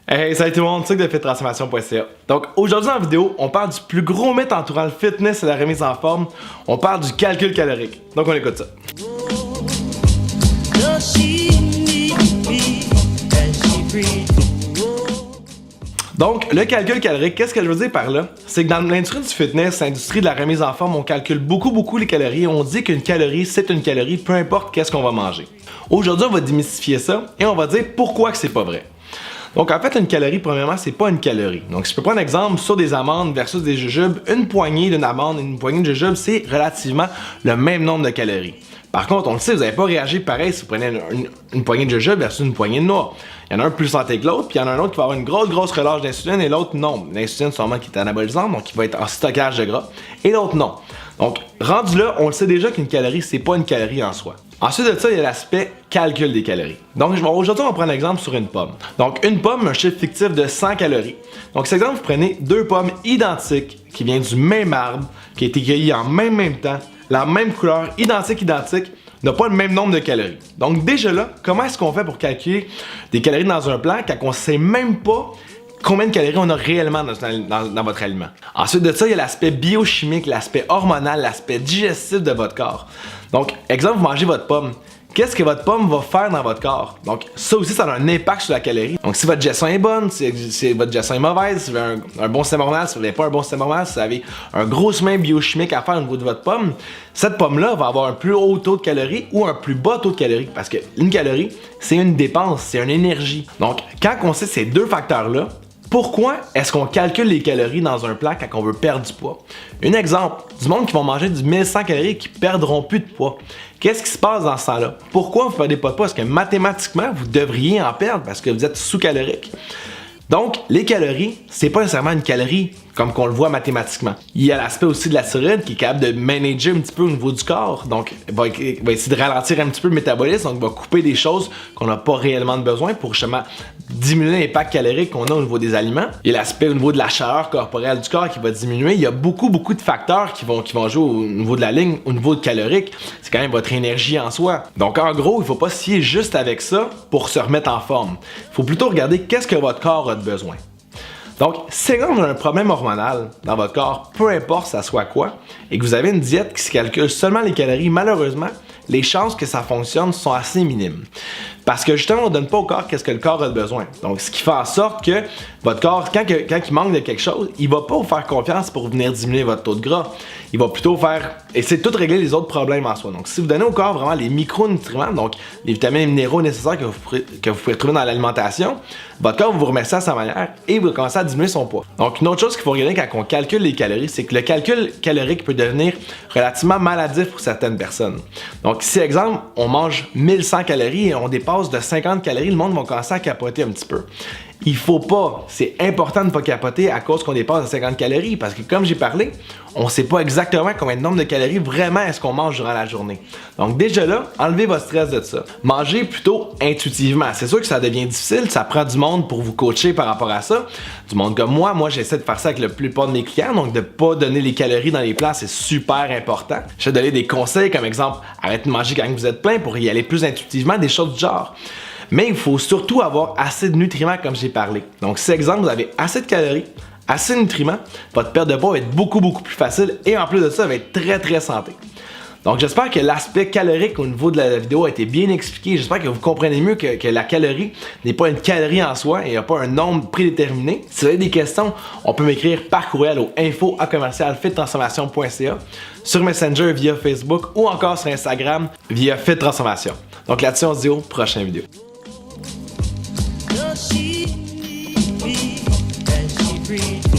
Hey, salut tout le monde, c'est de fittransformation.ca. Donc aujourd'hui dans la vidéo, on parle du plus gros mythe entourant le fitness et la remise en forme. On parle du calcul calorique. Donc on écoute ça. Donc, le calcul calorique, qu'est-ce que je veux dire par là? C'est que dans l'industrie du fitness, l'industrie de la remise en forme, on calcule beaucoup les calories et on dit qu'une calorie, c'est une calorie, peu importe qu'est-ce qu'on va manger. Aujourd'hui, on va démystifier ça et on va dire pourquoi que c'est pas vrai. Donc, en fait, une calorie, premièrement, c'est pas une calorie. Donc, si je peux prendre un exemple sur des amandes versus des jujubes, une poignée d'une amande et une poignée de jujubes, c'est relativement le même nombre de calories. Par contre, on le sait, vous n'allez pas réagir pareil si vous prenez une poignée de jujubes versus une poignée de noix. Il y en a un plus santé que l'autre, puis il y en a un autre qui va avoir une grosse relâche d'insuline et l'autre non. L'insuline, c'est sûrement qui est anabolisante, donc il va être en stockage de gras, et l'autre non. Donc, rendu là, on le sait déjà qu'une calorie, c'est pas une calorie en soi. Ensuite de ça, il y a l'aspect calcul des calories. Donc, aujourd'hui, on va prendre l'exemple sur une pomme. Donc, une pomme, un chiffre fictif de 100 calories. Donc, cet exemple, vous prenez deux pommes identiques qui viennent du même arbre, qui a été cueilli en même temps, la même couleur, identique, n'a pas le même nombre de calories. Donc, déjà là, comment est-ce qu'on fait pour calculer des calories dans un plat quand on ne sait même pas combien de calories on a réellement dans votre aliment? Ensuite de ça, il y a l'aspect biochimique, l'aspect hormonal, l'aspect digestif de votre corps. Donc, exemple, vous mangez votre pomme. Qu'est-ce que votre pomme va faire dans votre corps? Donc, ça aussi, ça a un impact sur la calorie. Donc, si votre digestion est bonne, si votre digestion est mauvaise, si vous avez un bon système hormonal, si vous n'avez pas un bon système hormonal, si vous avez un gros chemin biochimique à faire au niveau de votre pomme, cette pomme-là va avoir un plus haut taux de calories ou un plus bas taux de calories. Parce qu'une calorie, c'est une dépense, c'est une énergie. Donc, quand on sait ces deux facteurs-là, pourquoi est-ce qu'on calcule les calories dans un plat quand on veut perdre du poids? Un exemple, du monde qui vont manger du 1100 calories et qui perdront plus de poids. Qu'est-ce qui se passe dans ce temps-là? Pourquoi vous perdez pas de poids? Parce que mathématiquement, vous devriez en perdre parce que vous êtes sous-calorique. Donc, les calories, c'est pas nécessairement une calorie comme qu'on le voit mathématiquement. Il y a l'aspect aussi de la thyroïde qui est capable de manager un petit peu au niveau du corps. Donc, il va essayer de ralentir un petit peu le métabolisme, donc il va couper des choses qu'on n'a pas réellement besoin pour justement diminuer l'impact calorique qu'on a au niveau des aliments. Il y a l'aspect au niveau de la chaleur corporelle du corps qui va diminuer. Il y a beaucoup de facteurs qui vont jouer au niveau de la ligne, au niveau de calorique. C'est quand même votre énergie en soi. Donc, en gros, il ne faut pas se fier juste avec ça pour se remettre en forme. Il faut plutôt regarder qu'est-ce que votre corps a de besoin. Donc, si vous avez un problème hormonal dans votre corps, peu importe ça soit quoi, et que vous avez une diète qui se calcule seulement les calories, malheureusement, les chances que ça fonctionne sont assez minimes. Parce que justement, on ne donne pas au corps qu'est-ce que le corps a besoin. Donc, ce qui fait en sorte que votre corps, quand il manque de quelque chose, il ne va pas vous faire confiance pour venir diminuer votre taux de gras. Il va plutôt essayer de tout régler les autres problèmes en soi. Donc, si vous donnez au corps vraiment les micronutriments, donc les vitamines et minéraux nécessaires que vous pouvez trouver dans l'alimentation, votre corps va vous remettre ça à sa manière et vous commencez à diminuer son poids. Donc, une autre chose qu'il faut regarder quand on calcule les calories, c'est que le calcul calorique peut devenir relativement maladif pour certaines personnes. Donc, si, exemple, on mange 1100 calories et on dépasse de 50 calories, le monde va commencer à capoter un petit peu. Il faut pas, c'est important de ne pas capoter à cause qu'on dépasse de 50 calories parce que comme j'ai parlé, on ne sait pas exactement combien de nombre de calories vraiment est-ce qu'on mange durant la journée. Donc déjà là, enlevez votre stress de ça. Mangez plutôt intuitivement. C'est sûr que ça devient difficile, ça prend du monde pour vous coacher par rapport à ça. Du monde comme moi j'essaie de faire ça avec la plupart de mes clients, donc de ne pas donner les calories dans les plats, c'est super important. Je vais donner des conseils comme exemple, arrêtez de manger quand vous êtes plein pour y aller plus intuitivement, des choses du genre. Mais il faut surtout avoir assez de nutriments comme j'ai parlé. Donc si exemple vous avez assez de calories, assez de nutriments, votre perte de poids va être beaucoup plus facile et en plus de ça, ça va être très santé. Donc j'espère que l'aspect calorique au niveau de la vidéo a été bien expliqué. J'espère que vous comprenez mieux que la calorie n'est pas une calorie en soi et il n'y a pas un nombre prédéterminé. Si vous avez des questions, on peut m'écrire par courriel au info@fittransformation.ca, sur Messenger via Facebook ou encore sur Instagram via fittransformation. Donc là-dessus, on se dit aux prochaines vidéos. She breathes.